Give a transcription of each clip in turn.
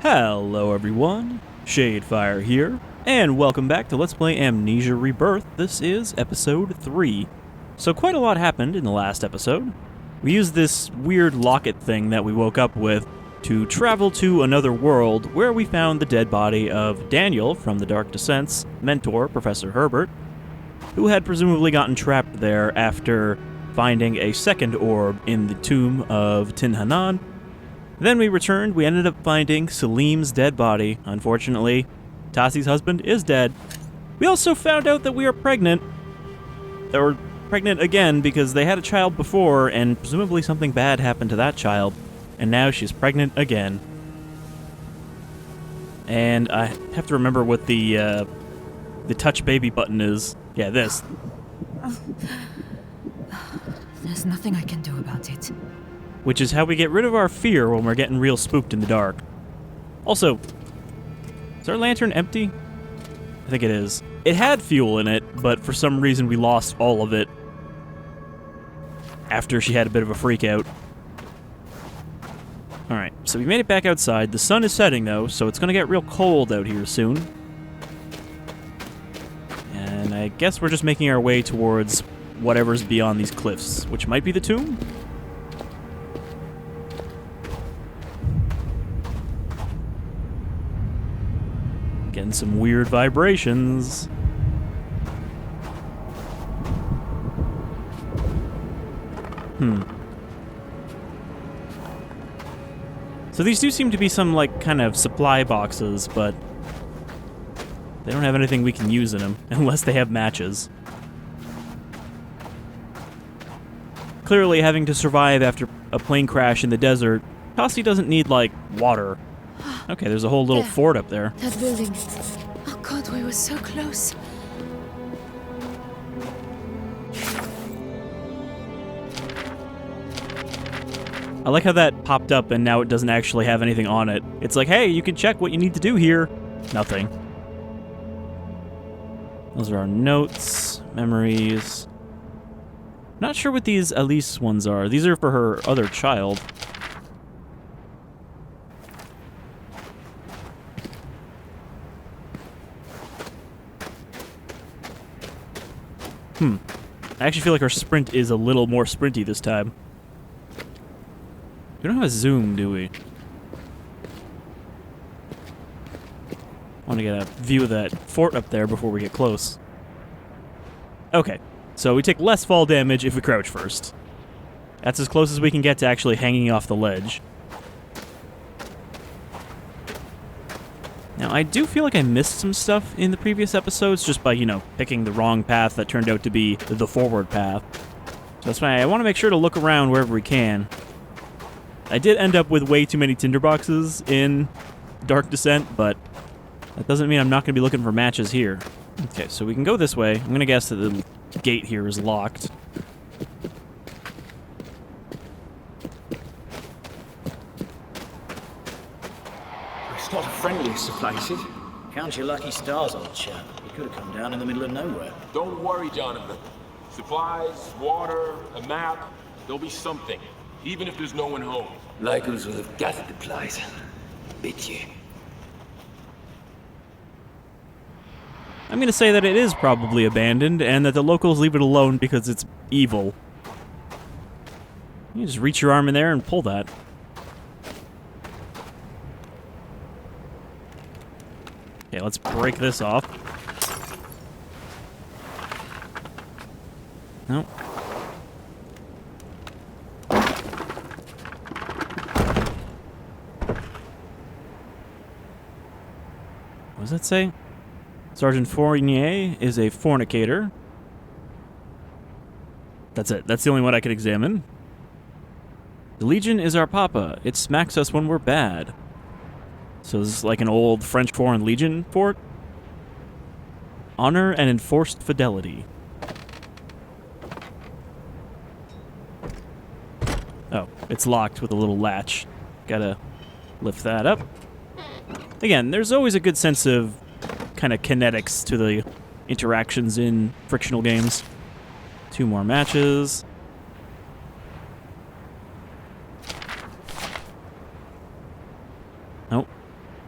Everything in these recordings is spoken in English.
Hello everyone, Shadefire here, and welcome back to Let's Play Amnesia Rebirth. This is episode 3. So quite a lot happened in the last episode. We used this weird locket thing that we woke up with to travel to another world where we found the dead body of Daniel from the Dark Descent's mentor, Professor Herbert, who had presumably gotten trapped there after finding a second orb in the tomb of Tin-hanan. Then we returned, we ended up finding Salim's dead body. Unfortunately, Tasi's husband is dead. We also found out that we are pregnant. Or pregnant again because they had a child before and presumably something bad happened to that child. And now she's pregnant again. And I have to remember what the touch baby button is. Yeah, this. There's nothing I can do about it. Which is how we get rid of our fear when we're getting real spooked in the dark. Also, is our lantern empty? I think it is. It had fuel in it, but for some reason we lost all of it after she had a bit of a freak out. Alright, so we made it back outside. The sun is setting though, so it's gonna get real cold out here soon. And I guess we're just making our way towards whatever's beyond these cliffs, which might be the tomb? Getting some weird vibrations. So these do seem to be some, like, kind of supply boxes, but they don't have anything we can use in them, unless they have matches. Clearly, having to survive after a plane crash in the desert, Tasi doesn't need, like, water. Okay, there's a whole little fort up there. That building. Oh god, we were so close. I like how that popped up and now it doesn't actually have anything on it. It's like, hey, you can check what you need to do here. Nothing. Those are our notes, memories. Not sure what these Elise ones are. These are for her other child. I actually feel like our sprint is a little more sprinty this time. We don't have a zoom, do we? Want to get a view of that fort up there before we get close. Okay, so we take less fall damage if we crouch first. That's as close as we can get to actually hanging off the ledge. Now, I do feel like I missed some stuff in the previous episodes just by, picking the wrong path that turned out to be the forward path. So that's why I want to make sure to look around wherever we can. I did end up with way too many tinderboxes in Dark Descent, but that doesn't mean I'm not going to be looking for matches here. Okay, so we can go this way. I'm going to guess that the gate here is locked. It's not a friendly supply, is it? Count your lucky stars, old chap. You could have come down in the middle of nowhere. Don't worry, Jonathan. Supplies, water, a map, there'll be something, even if there's no one home. Locals will have gathered the place. Bet you. I'm going to say that it is probably abandoned, and that the locals leave it alone because it's evil. You just reach your arm in there and pull that. Okay, let's break this off. Nope. What does that say? Sergeant Fournier is a fornicator. That's it. That's the only one I could examine. The Legion is our papa. It smacks us when we're bad. So this is like an old French Foreign Legion fort. Honor and enforced fidelity. Oh, it's locked with a little latch. Gotta lift that up. Again, there's always a good sense of kind of kinetics to the interactions in frictional games. 2 more matches.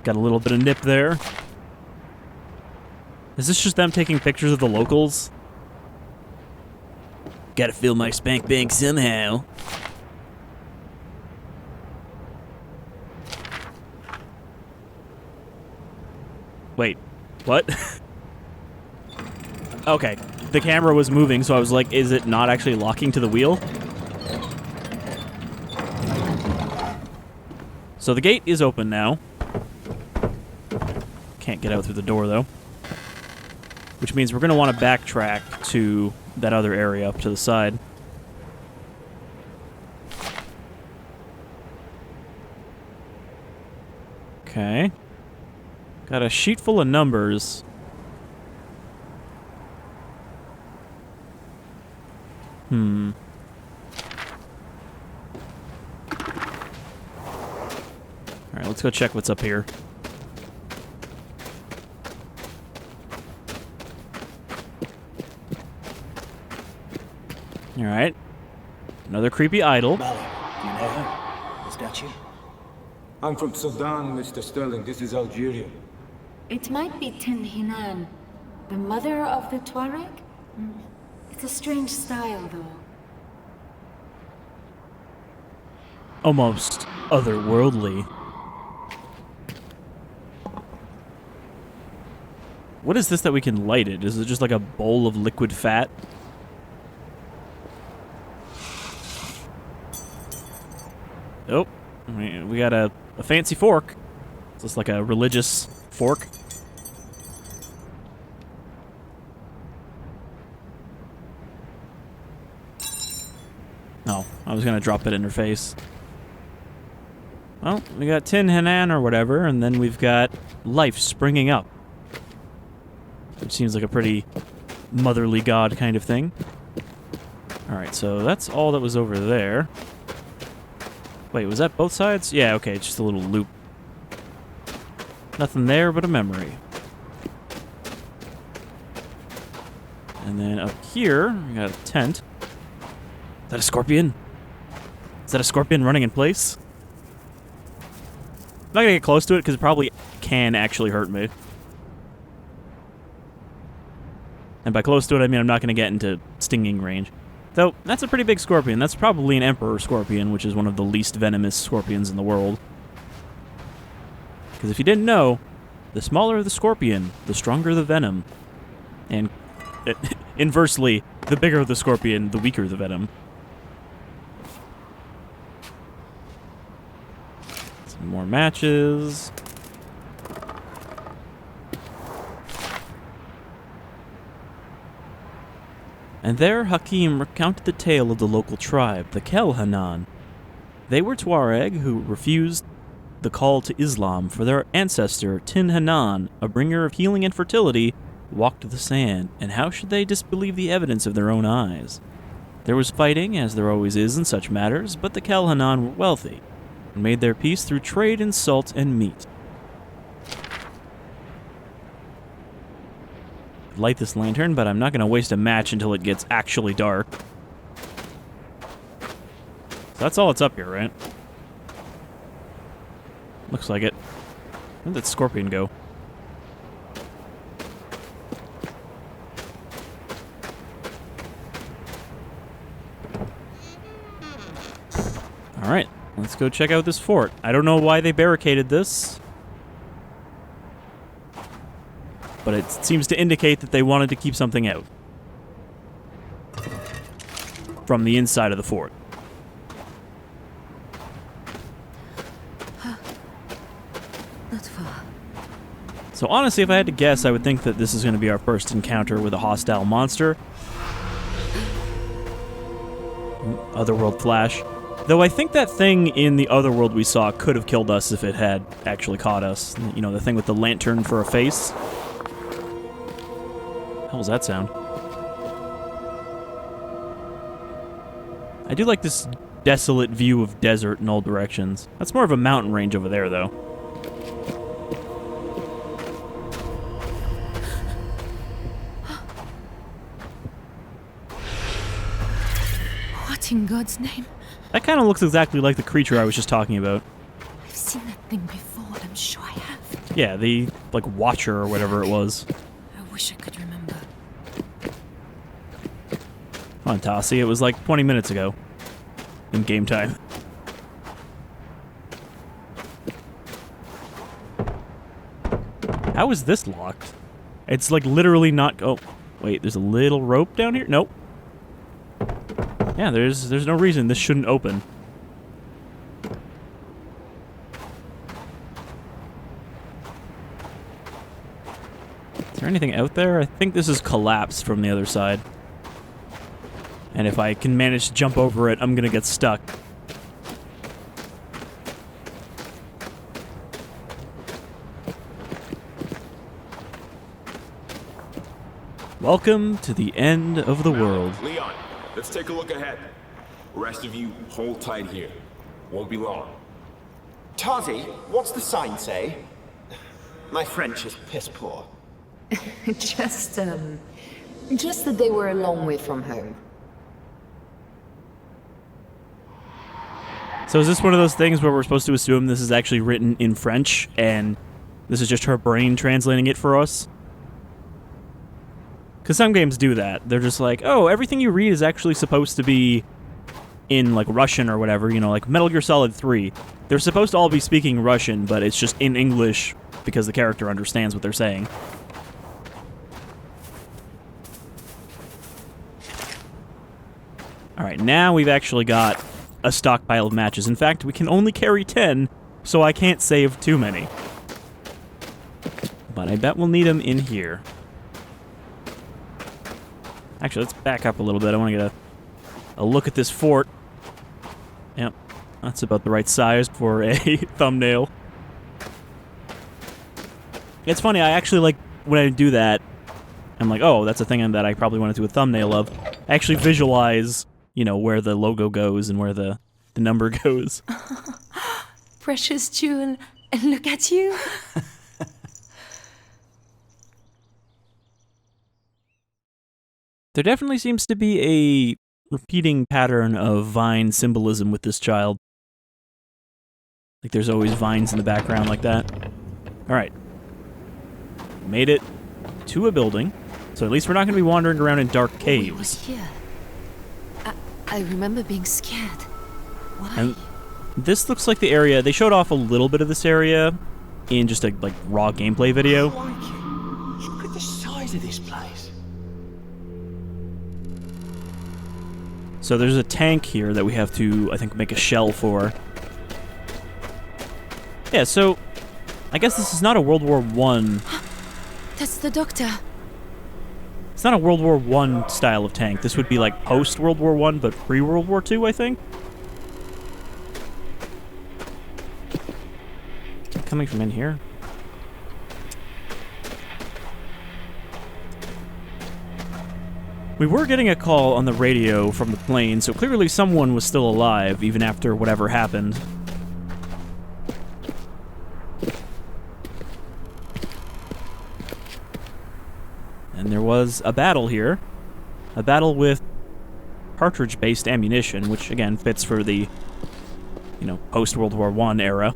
Got a little bit of nip there. Is this just them taking pictures of the locals? Gotta fill my spank bank somehow. Wait, what? Okay, the camera was moving, so I was like, is it not actually locking to the wheel? So the gate is open now. Can't get out through the door, though. Which means we're going to want to backtrack to that other area up to the side. Okay. Got a sheet full of numbers. Alright, let's go check what's up here. Alright. Another creepy idol. Molly, do you know her? The statue? I'm from Sudan, Mr. Sterling. This is Algeria. It might be tin-hanan, the mother of the Tuareg? It's a strange style, though. Almost otherworldly. What is this that we can light it? Is it just like a bowl of liquid fat? Oh, we got a fancy fork. Is this like a religious fork? No, I was gonna drop it in her face. Well, we got tin-hanan or whatever, and then we've got life springing up. Which seems like a pretty motherly god kind of thing. Alright, so that's all that was over there. Wait, was that both sides? Yeah, okay, just a little loop. Nothing there but a memory. And then up here, we got a tent. Is that a scorpion? Is that a scorpion running in place? I'm not gonna get close to it because it probably can actually hurt me. And by close to it, I mean I'm not gonna get into stinging range. Though, that's a pretty big scorpion. That's probably an emperor scorpion, which is one of the least venomous scorpions in the world. Because if you didn't know, the smaller the scorpion, the stronger the venom. And inversely, the bigger the scorpion, the weaker the venom. Some more matches. And there Hakim recounted the tale of the local tribe, the tin-hanan. They were Tuareg who refused the call to Islam, for their ancestor, Tin-hanan, a bringer of healing and fertility, walked the sand, and how should they disbelieve the evidence of their own eyes? There was fighting, as there always is in such matters, but the tin-hanan were wealthy, and made their peace through trade in salt and meat. Light this lantern, but I'm not going to waste a match until it gets actually dark. So that's all that's up here, right? Looks like it. Where'd that scorpion go? Alright, let's go check out this fort. I don't know why they barricaded this, but it seems to indicate that they wanted to keep something out from the inside of the fort. Not far. So honestly, if I had to guess, I would think that this is going to be our first encounter with a hostile monster. Otherworld flash. Though I think that thing in the otherworld we saw could have killed us if it had actually caught us. You know, the thing with the lantern for a face. How was that sound? I do like this desolate view of desert in all directions. That's more of a mountain range over there, though. What in God's name? That kind of looks exactly like the creature I was just talking about. I've seen that thing before. I'm sure I have. Yeah, the, like, Watcher or whatever it was. I wish I could remember. Come on, Tasi, it was like 20 minutes ago. In game time. How is this locked? It's like literally not... Oh, wait, there's a little rope down here? Nope. Yeah, there's no reason this shouldn't open. Is there anything out there? I think this is collapsed from the other side. And if I can manage to jump over it, I'm gonna get stuck. Welcome to the end of the world. Leon, let's take a look ahead. The rest of you, hold tight here. Won't be long. Tasi, what's the sign say? My French is piss poor. Just that they were a long way from home. So is this one of those things where we're supposed to assume this is actually written in French, and this is just her brain translating it for us? Because some games do that. They're just like, oh, everything you read is actually supposed to be in, like, Russian or whatever, you know, like Metal Gear Solid 3. They're supposed to all be speaking Russian, but it's just in English because the character understands what they're saying. Alright, now we've actually got a stockpile of matches. In fact, we can only carry 10, so I can't save too many. But I bet we'll need them in here. Actually, let's back up a little bit. I want to get a look at this fort. Yep, that's about the right size for a thumbnail. It's funny, I actually like, when I do that, I'm like, oh, that's a thing that I probably want to do a thumbnail of. I actually visualize, you know, where the logo goes and where the number goes. Precious jewel, and look at you. There definitely seems to be a repeating pattern of vine symbolism with this child. Like there's always vines in the background like that. Alright. Made it to a building, so at least we're not going to be wandering around in dark caves. We were here. I remember being scared. Why? And this looks like the area... They showed off a little bit of this area in just a, like, raw gameplay video. I like it. Look at the size of this place. So there's a tank here that we have to, I think, make a shell for. Yeah, so I guess this is not a World War I. That's the doctor. It's not a World War I style of tank. This would be like post-World War I, but pre-World War II, I think. Coming from in here. We were getting a call on the radio from the plane, so clearly someone was still alive, even after whatever happened. And there was a battle here. A battle with cartridge-based ammunition, which, again, fits for the, you know, post-World War I era.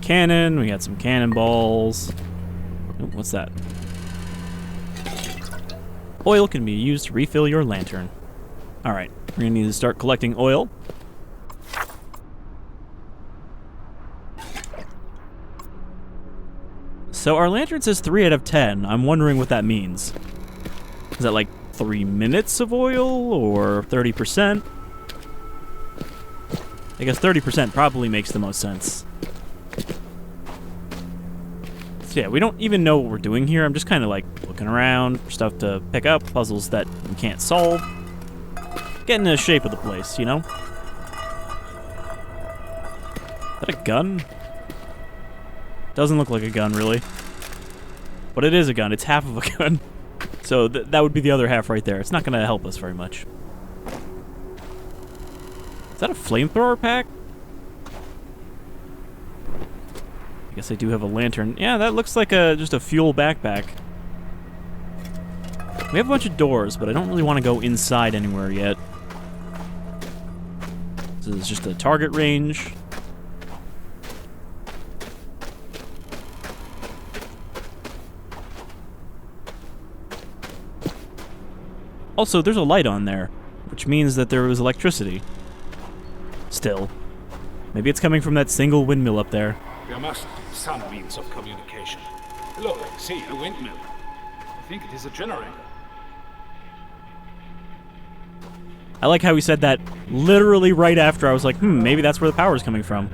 Cannon, we got some cannonballs. Oh, what's that? Oil can be used to refill your lantern. Alright, we're gonna need to start collecting oil. So our lantern says 3 out of 10. I'm wondering what that means. Is that like 3 minutes of oil or 30%? I guess 30% probably makes the most sense. So yeah, we don't even know what we're doing here. I'm just kind of like looking around for stuff to pick up, puzzles that we can't solve. Getting the shape of the place, you know? Is that a gun? Doesn't look like a gun, really. But it is a gun. It's half of a gun. So that would be the other half right there. It's not going to help us very much. Is that a flamethrower pack? Guess I do have a lantern. Yeah, that looks like just a fuel backpack. We have a bunch of doors, but I don't really want to go inside anywhere yet. This is just a target range. Also, there's a light on there, which means that there was electricity. Still. Maybe it's coming from that single windmill up there. There must be some means of communication. Look, see, a windmill. I think it is a generator. I like how he said that literally right after I was like, maybe that's where the power's coming from.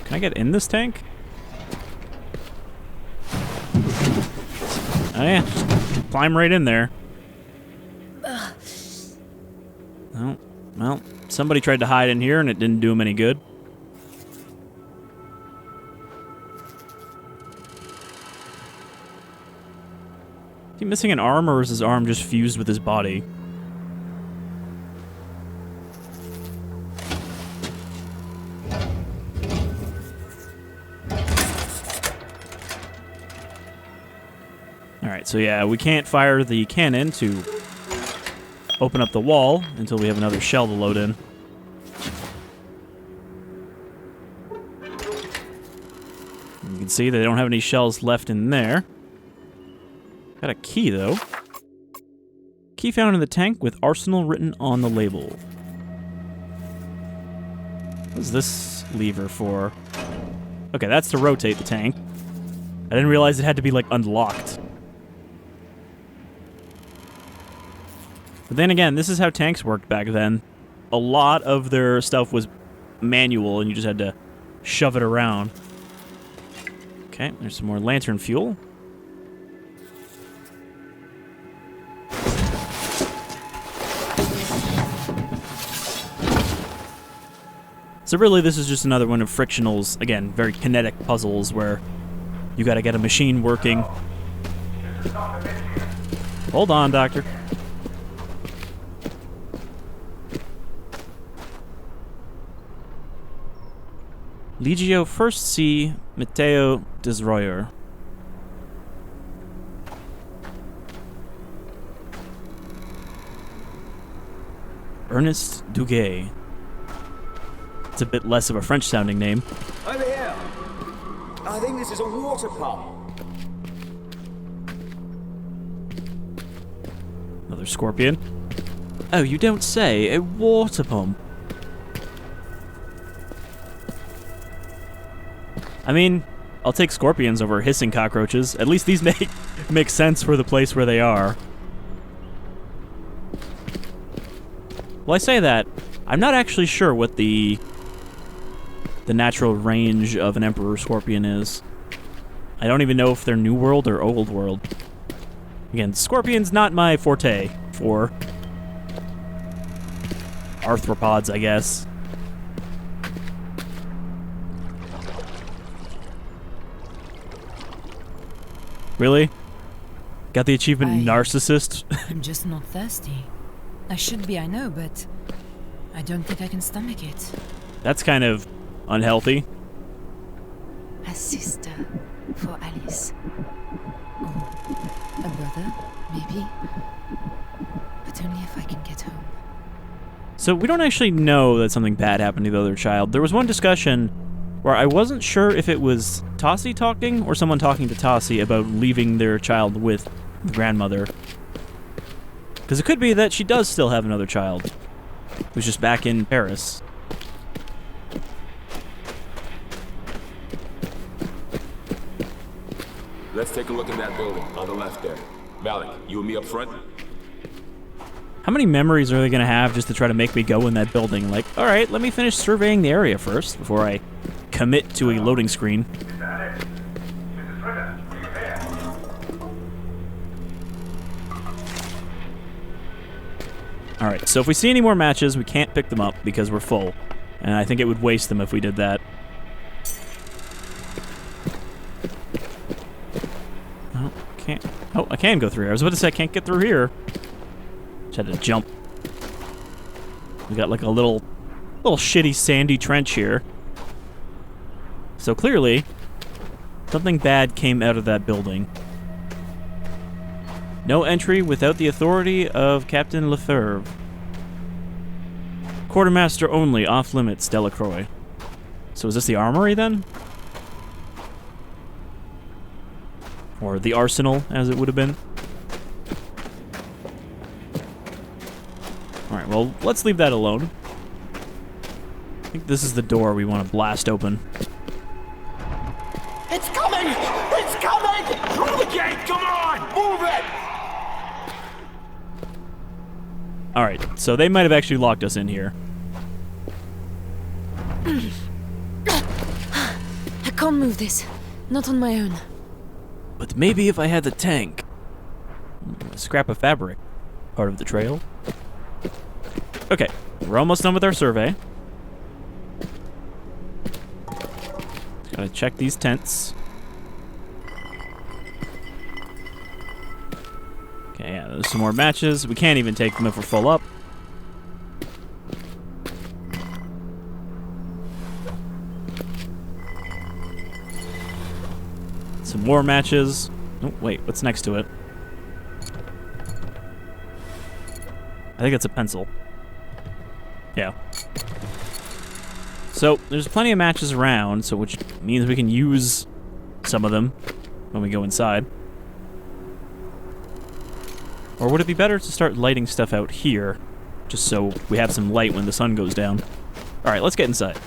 Can I get in this tank? Oh yeah, just climb right in there. Oh, well, somebody tried to hide in here and it didn't do him any good. Is he missing an arm, or is his arm just fused with his body? Alright, so yeah, we can't fire the cannon to open up the wall until we have another shell to load in. You can see they don't have any shells left in there. Got a key, though. Key found in the tank with Arsenal written on the label. What's this lever for? Okay, that's to rotate the tank. I didn't realize it had to be, like, unlocked. But then again, this is how tanks worked back then. A lot of their stuff was manual, and you just had to shove it around. Okay, there's some more lantern fuel. So really, this is just another one of Frictional's, again, very kinetic puzzles where you gotta get a machine working. Hold on, Doctor. Legio First C. Matteo Desroyer. Ernest Duguay. It's a bit less of a French-sounding name. Over here. I think this is a water pump. Another scorpion. Oh, you don't say. A water pump. I mean, I'll take scorpions over hissing cockroaches. At least these make sense for the place where they are. Well, I say that. I'm not actually sure what the natural range of an Emperor Scorpion is. I don't even know if they're New World or Old World. Again, Scorpion's not my forte for arthropods, I guess. Really? Got the achievement Narcissist? I'm just not thirsty. I should be, I know, but I don't think I can stomach it. That's kind of unhealthy. A sister for Alice. Or a brother, maybe. But only if I can get home. So we don't actually know that something bad happened to the other child. There was one discussion where I wasn't sure if it was Tasi talking or someone talking to Tasi about leaving their child with the grandmother. Because it could be that she does still have another child who's just back in Paris. Let's take a look in that building on the left there. Malik, you and me up front? How many memories are they going to have just to try to make me go in that building? Like, alright, let me finish surveying the area first before I commit to a loading screen. Alright, so if we see any more matches, we can't pick them up because we're full. And I think it would waste them if we did that. Oh, can't. Oh, I can go through here. I was about to say I can't get through here. Just had to jump. We got like a little shitty sandy trench here. So clearly, something bad came out of that building. No entry without the authority of Captain Lefebvre. Quartermaster only, off limits, Delacroix. So is this the armory then? Or the arsenal, as it would have been? Alright, well, let's leave that alone. I think this is the door we want to blast open. It's coming! It's coming! Through the gate! Come on! Move it! Alright, so they might have actually locked us in here. I can't move this. Not on my own. But maybe if I had the tank. A scrap of fabric. Part of the trail. Okay, we're almost done with our survey. Gotta check these tents. Okay, yeah, there's some more matches. We can't even take them if we're full up. Some more matches. Oh, wait, what's next to it? I think it's a pencil. Yeah. So, there's plenty of matches around, so which means we can use some of them when we go inside. Or would it be better to start lighting stuff out here, just so we have some light when the sun goes down? Alright, let's get inside.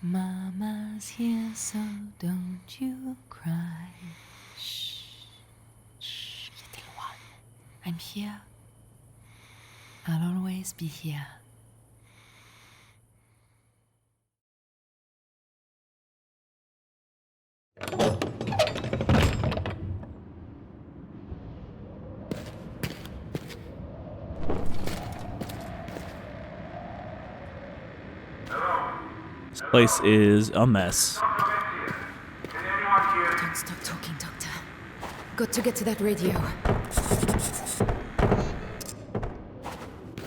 Mama's here, so don't you cry. Shh, little one. I'm here. I'll always be here. This place is a mess. Don't stop talking, Doctor. Got to get to that radio.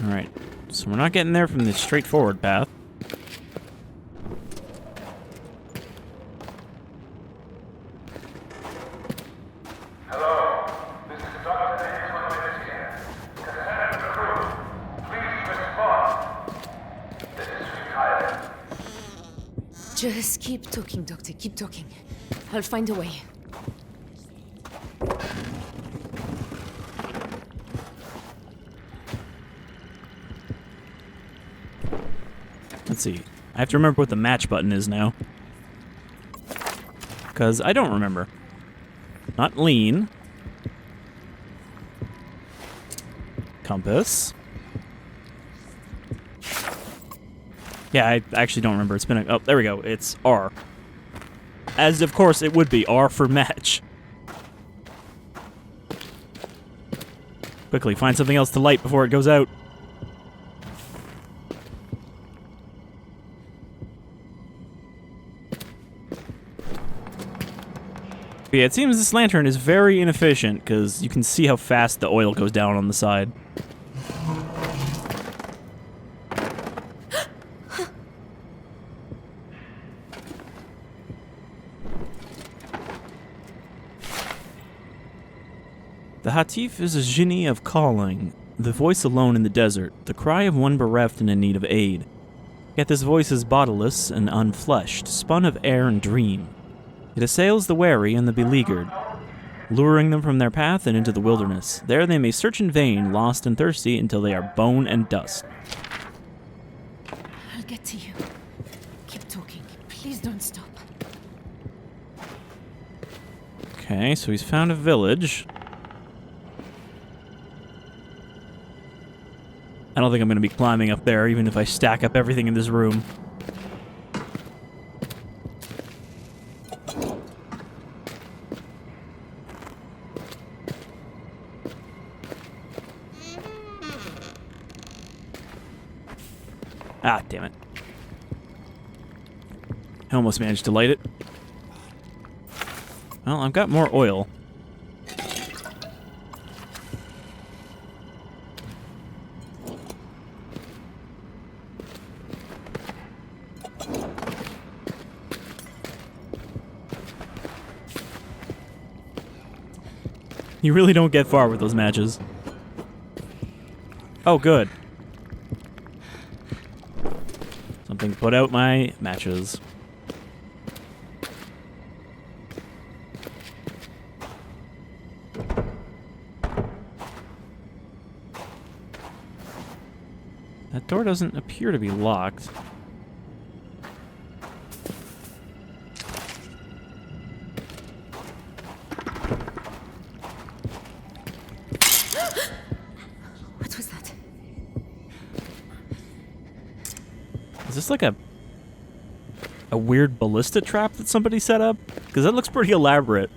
Alright, so we're not getting there from the straightforward path. Hello, this is Dr. Amnesia. Cassandra the crew, please respond. This is retired. Just keep talking, Doctor. Keep talking. I'll find a way. Let's see. I have to remember what the match button is now. Because I don't remember. Not lean. Compass. Yeah, I actually don't remember. It's been a... Oh, there we go. It's R. As, of course, it would be. R for match. Quickly, find something else to light before it goes out. But yeah, it seems this lantern is very inefficient, because you can see how fast the oil goes down on the side. The Hatif is a genie of calling, the voice alone in the desert, the cry of one bereft and in need of aid. Yet this voice is bodiless and unfleshed, spun of air and dream. It assails the wary and the beleaguered, luring them from their path and into the wilderness. There they may search in vain, lost and thirsty, until they are bone and dust. I'll get to you. Keep talking. Please don't stop. Okay, so he's found a village. I don't think I'm going to be climbing up there, even if I stack up everything in this room. Ah, damn it. I almost managed to light it. Well, I've got more oil. You really don't get far with those matches. Oh, good. Something put out my matches. That door doesn't appear to be locked. What was that? Is this like a weird ballista trap that somebody set up? Because that looks pretty elaborate.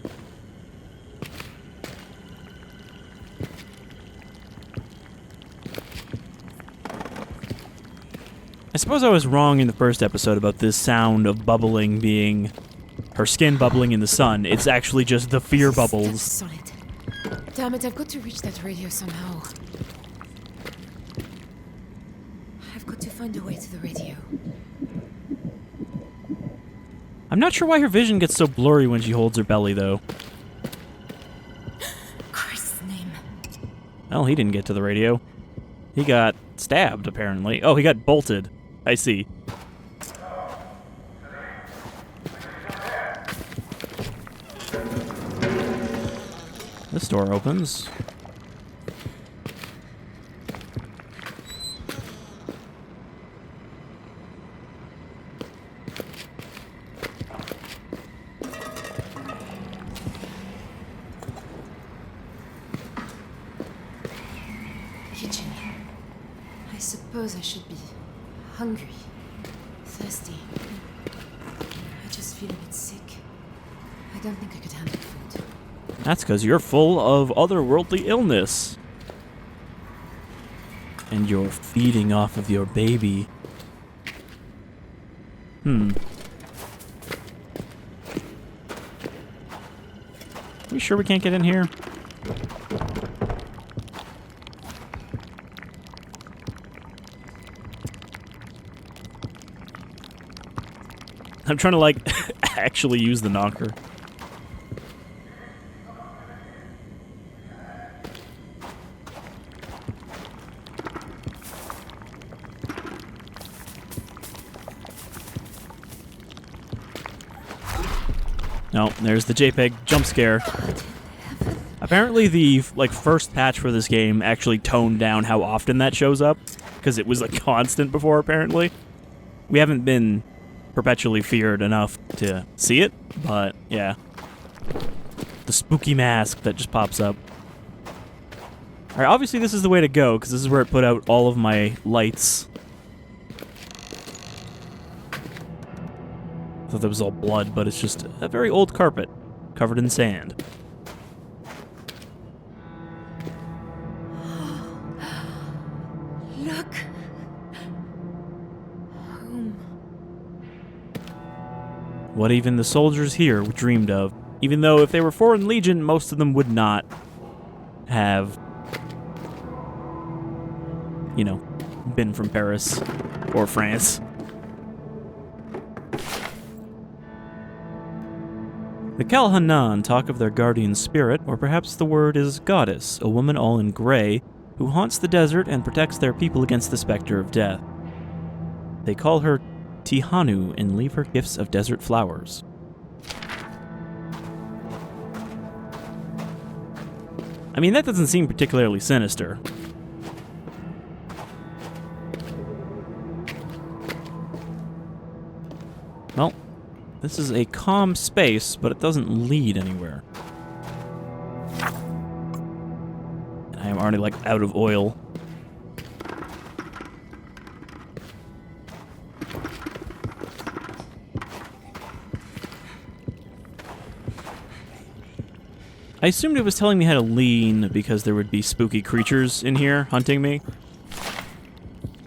I suppose I was wrong in the first episode about this sound of bubbling being her skin bubbling in the sun. It's actually just the fear bubbles. That's solid. Damn it, I've got to reach that radio somehow. I've got to find a way to the radio. I'm not sure why her vision gets so blurry when she holds her belly, though. Christ's name. Well, he didn't get to the radio. He got stabbed, apparently. Oh, he got bolted. I see. This door opens. Kitchen. I suppose I should be hungry, thirsty. I just feel a bit sick. I don't think I could handle food. That's because you're full of otherworldly illness. And you're feeding off of your baby. You sure we can't get in here? I'm trying to, like, actually use the knocker. No, there's the JPEG jump scare. Apparently the, like, first patch for this game actually toned down how often that shows up, because it was a constant before, apparently. We haven't been perpetually feared enough to see it, but yeah. The spooky mask that just pops up. Alright, obviously this is the way to go, because this is where it put out all of my lights. I thought that was all blood, but it's just a very old carpet, covered in sand. Look. What even the soldiers here dreamed of. Even though if they were Foreign Legion, most of them would not have, you know, been from Paris or France. The tin-hanan talk of their guardian spirit, or perhaps the word is goddess, a woman all in gray, who haunts the desert and protects their people against the specter of death. They call her Tihanu and leave her gifts of desert flowers. I mean, that doesn't seem particularly sinister. Well, this is a calm space, but it doesn't lead anywhere. And I am already, like, out of oil. I assumed it was telling me how to lean because there would be spooky creatures in here hunting me.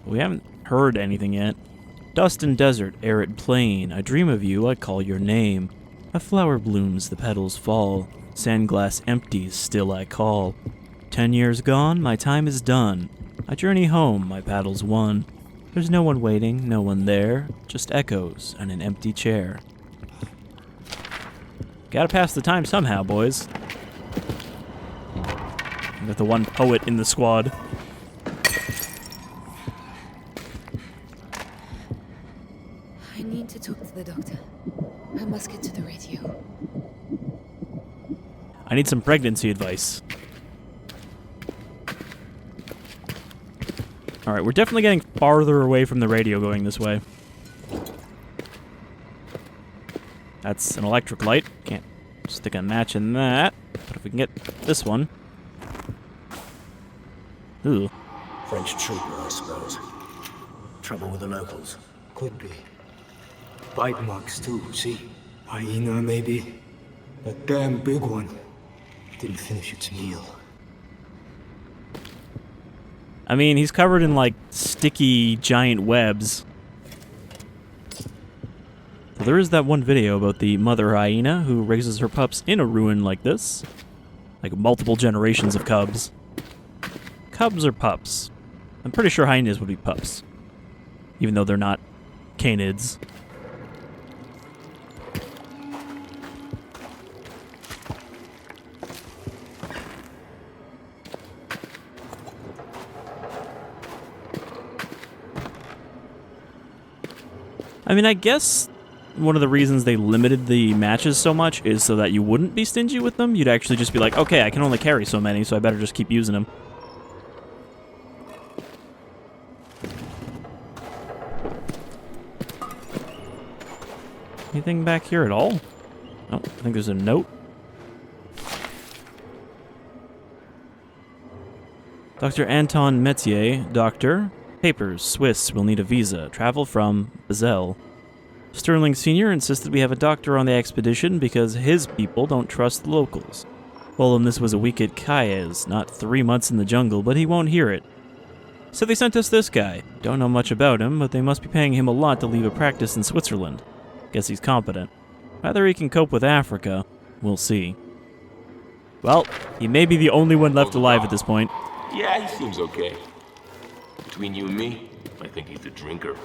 We haven't heard anything yet. Dust and desert, arid plain, I dream of you, I call your name. A flower blooms, the petals fall. Sandglass empties, still I call. 10 years gone, my time is done. I journey home, my paddles won. There's no one waiting, no one there, just echoes and an empty chair. Gotta pass the time somehow, boys. With the one poet in the squad. I need to talk to the doctor. I must get to the radio. I need some pregnancy advice. Alright, we're definitely getting farther away from the radio going this way. That's an electric light. Can't stick a match in that. But if we can get this one. Ooh. French trooper, I suppose. Trouble with the locals. Could be. Bite marks too, see? Hyena, maybe? That damn big one. Didn't finish its meal. I mean, he's covered in, like, sticky giant webs. So there is that one video about the mother hyena who raises her pups in a ruin like this. Like, multiple generations of cubs. Cubs or pups? I'm pretty sure hyenas would be pups. Even though they're not canids. I mean, I guess one of the reasons they limited the matches so much is so that you wouldn't be stingy with them. You'd actually just be like, okay, I can only carry so many, so I better just keep using them. Anything back here at all? Oh, I think there's a note. Dr. Anton Metier, doctor. Papers. Swiss will need a visa. Travel from Basel. Sterling Sr. insisted we have a doctor on the expedition because his people don't trust the locals. Told him this was a week at Kayes, not 3 months in the jungle, but he won't hear it. So they sent us this guy. Don't know much about him, but they must be paying him a lot to leave a practice in Switzerland. Guess he's competent. Whether he can cope with Africa, we'll see. Well, he may be the only one left alive at this point. Yeah, he seems okay. Between you and me, I think he's a drinker.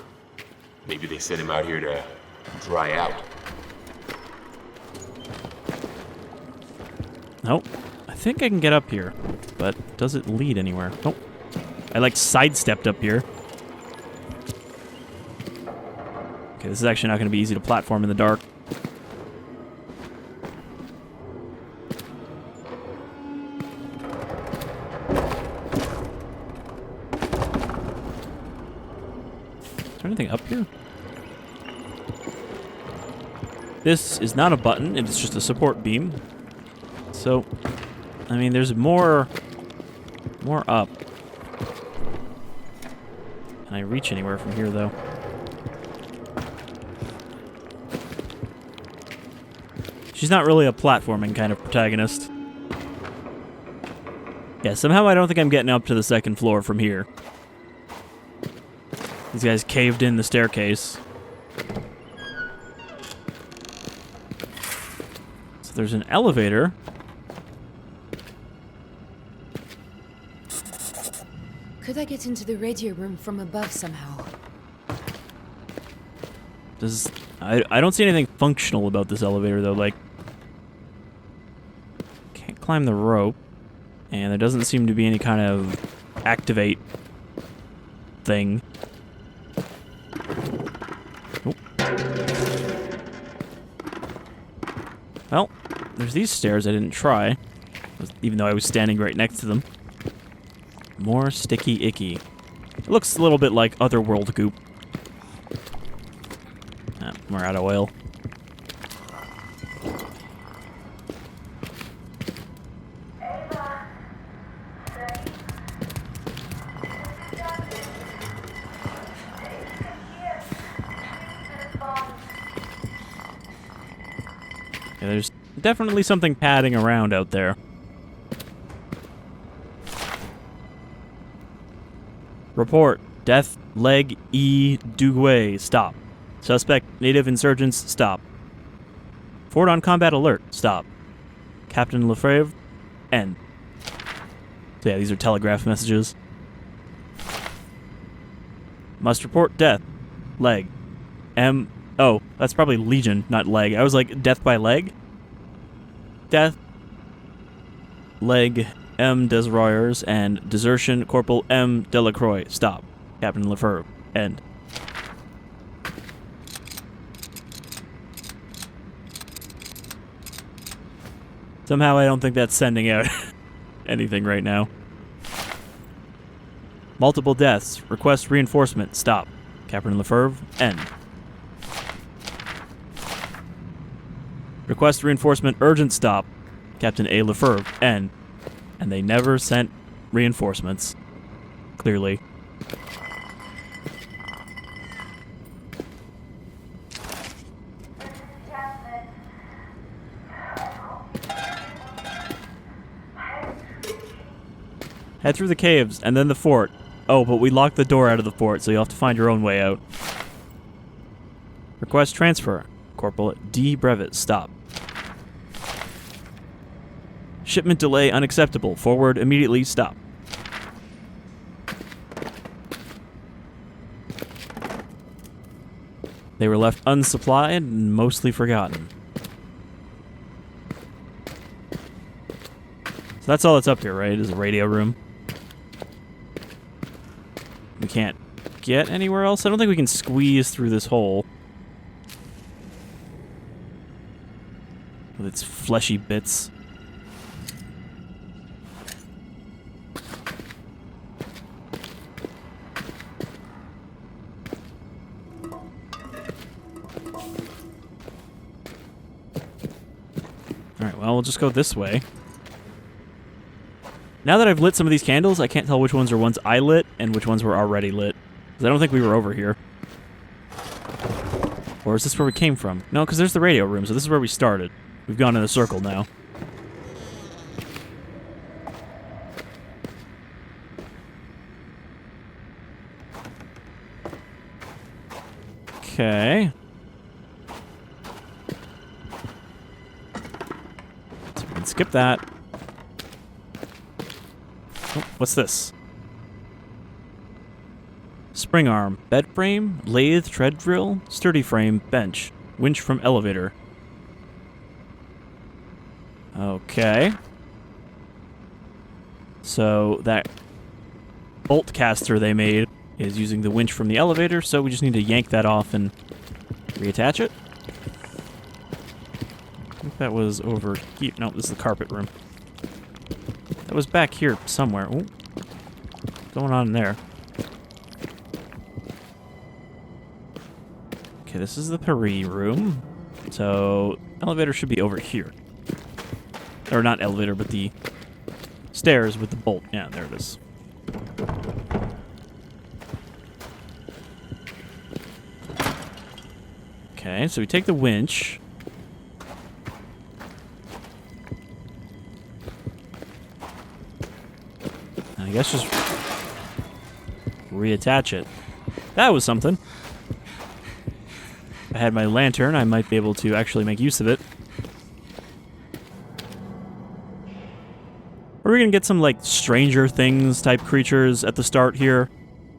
Maybe they sent him out here to dry out. Nope. I think I can get up here, but does it lead anywhere? Nope. I like sidestepped up here. Okay, this is actually not going to be easy to platform in the dark. Is there anything up here? This is not a button, it's just a support beam. So, I mean, there's more up. Can I reach anywhere from here, though? She's not really a platforming kind of protagonist. Yeah, somehow I don't think I'm getting up to the second floor from here. These guys caved in the staircase. So there's an elevator. Could I get into the radio room from above somehow? I don't see anything functional about this elevator, though. Like, can't climb the rope, and there doesn't seem to be any kind of activate thing. Oh. Well, there's these stairs I didn't try, even though I was standing right next to them. More sticky icky. It looks a little bit like Otherworld goop. Ah, we're out of oil. Yeah, there's definitely something padding around out there. Report. Death, leg, E, Duguay. Stop. Suspect, native insurgents. Stop. Fort on combat alert. Stop. Captain Lefebvre. End. So yeah, these are telegraph messages. Must report death. Leg. M. Oh, that's probably Legion, not leg. I was like, death by leg? Death. Leg. M. Desroyers and desertion Corporal M. Delacroix. Stop. Captain Lefebvre. End. Somehow I don't think that's sending out anything right now. Multiple deaths. Request reinforcement. Stop. Captain Lefebvre. End. Request reinforcement. Urgent. Stop. Captain A. Lefebvre. End. And they never sent reinforcements. Clearly. Head through the caves, and then the fort. Oh, but we locked the door out of the fort, so you'll have to find your own way out. Request transfer. Corporal D. Brevet. Stop. Shipment delay unacceptable. Forward immediately. Stop. They were left unsupplied and mostly forgotten. So that's all that's up here, right? Is a radio room. We can't get anywhere else. I don't think we can squeeze through this hole. With its fleshy bits. Alright, well, we'll just go this way. Now that I've lit some of these candles, I can't tell which ones are ones I lit and which ones were already lit. Because I don't think we were over here. Or is this where we came from? No, because there's the radio room, so this is where we started. We've gone in a circle now. Okay. So we can skip that. Oh, what's this? Spring arm, bed frame, lathe, tread drill, sturdy frame, bench, winch from elevator. Okay. So that bolt caster they made is using the winch from the elevator, so we just need to yank that off and reattach it. I think that was over here. No, this is the carpet room. That was back here somewhere. Ooh. What's going on in there? Okay, this is the Paris room. So, elevator should be over here. Or not elevator, but the stairs with the bolt. Yeah, there it is. Okay, so we take the winch. I guess just reattach it. That was something. If I had my lantern, I might be able to actually make use of it. Are we gonna get some, like, Stranger Things type creatures at the start here?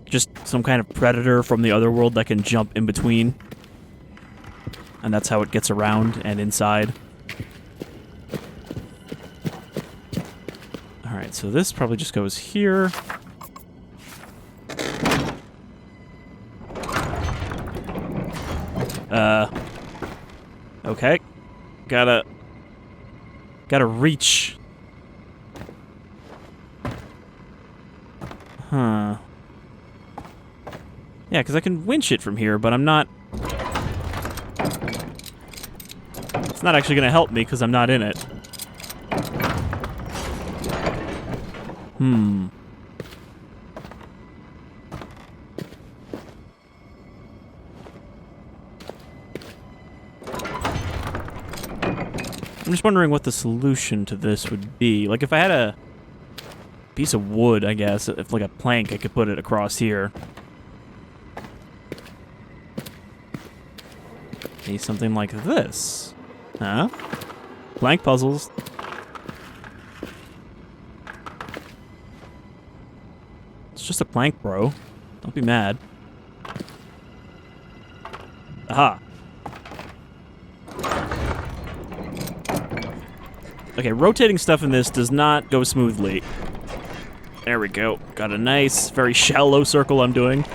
Just some kind of predator from the other world that can jump in between. And that's how it gets around and inside. Alright, so this probably just goes here. Okay. Gotta reach. Huh. Yeah, because I can winch it from here, but I'm not... It's not actually going to help me because I'm not in it. Hmm. I'm just wondering what the solution to this would be. Like, if I had a piece of wood, I guess, if like a plank, I could put it across here. Maybe something like this. Huh? Plank puzzles. It's just a plank, bro. Don't be mad. Aha. Okay, rotating stuff in this does not go smoothly. There we go. Got a nice, very shallow circle I'm doing.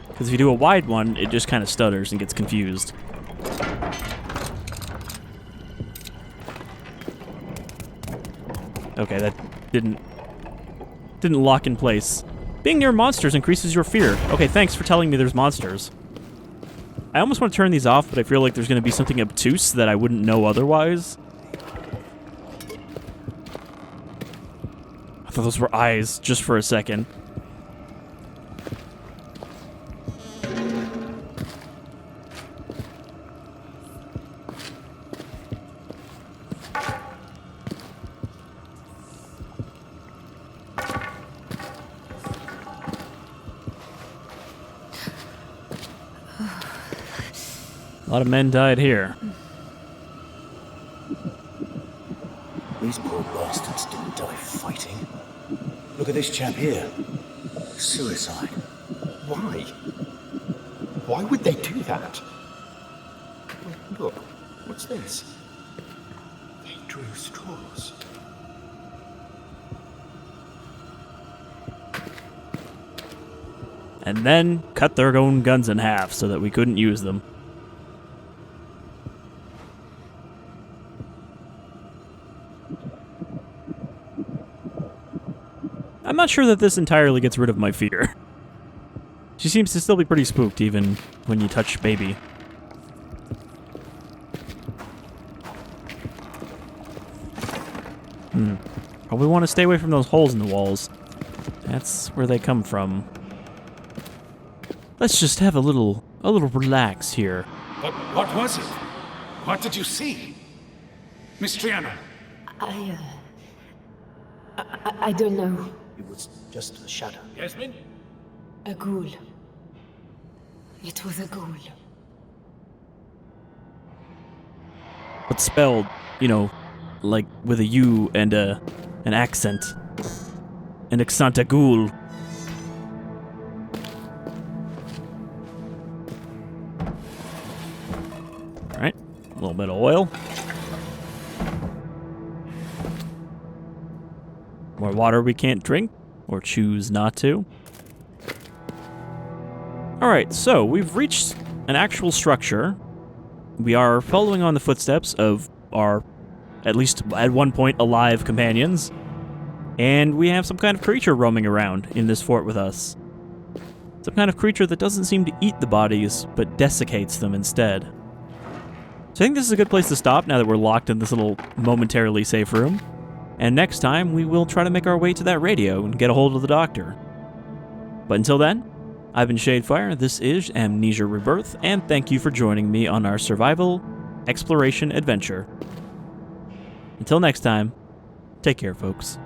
Because if you do a wide one, it just kind of stutters and gets confused. Okay, that didn't lock in place. Being near monsters increases your fear. Okay, thanks for telling me there's monsters. I almost want to turn these off, but I feel like there's going to be something obtuse that I wouldn't know otherwise. I thought those were eyes just for a second. A lot of men died here. These poor bastards didn't die fighting. Look at this chap here. Suicide. Why? Why would they do that? Look, what's this? They drew straws. And then cut their own guns in half so that we couldn't use them. I'm not sure that this entirely gets rid of my fear. She seems to still be pretty spooked even when you touch baby. Probably want to stay away from those holes in the walls. That's where they come from. Let's just have a little relax here. But what was it? What did you see? Miss Triana? I don't know. It was just a shadow. Yasmin? A ghoul. It was a ghoul. But spelled, you know, like with a U and an accent. An accent-a-ghoul. Alright, a little bit of oil. More water we can't drink, or choose not to. Alright, so we've reached an actual structure. We are following on the footsteps of our, at least at one point, alive companions. And we have some kind of creature roaming around in this fort with us. Some kind of creature that doesn't seem to eat the bodies, but desiccates them instead. So I think this is a good place to stop now that we're locked in this little momentarily safe room. And next time, we will try to make our way to that radio and get a hold of the doctor. But until then, I've been Shadefire, this is Amnesia Rebirth, and thank you for joining me on our survival exploration adventure. Until next time, take care, folks.